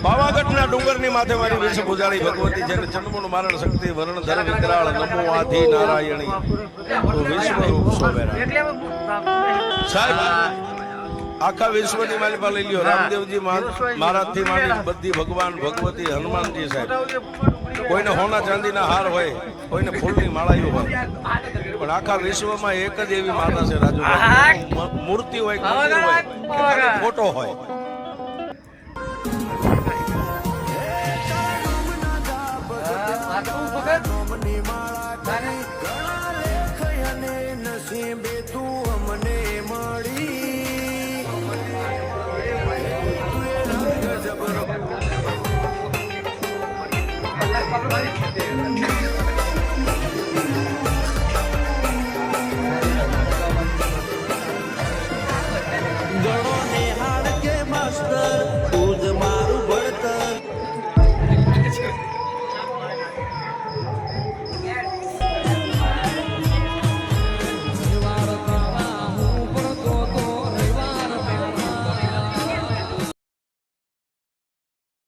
પાવાગઢના ડુંગરની માથે મારી વિષ ભુજાળી ભગવતી છે, ચંડમુન મારણ શક્તિ વરણ ધર વિકરાળ નમો આધિ નારાયણી તો વિશ્વ રૂપ સોબેરા. સાહેબ આખા વિશ્વની માલિપા લઈ લ્યો. રામદેવજી મહારાજથી માંડી બધી ભગવાન ભગવતી હનુમાનજી સાહેબ, કોઈને હોના ચાંદીના હાર હોય, કોઈને ફૂલની માળાઓ હોય, પણ આખા વિશ્વમાં એક જ એવી માતા છે રાજુ, મૂર્તિ હોય, મંદિર હોય, ફોટો હોય,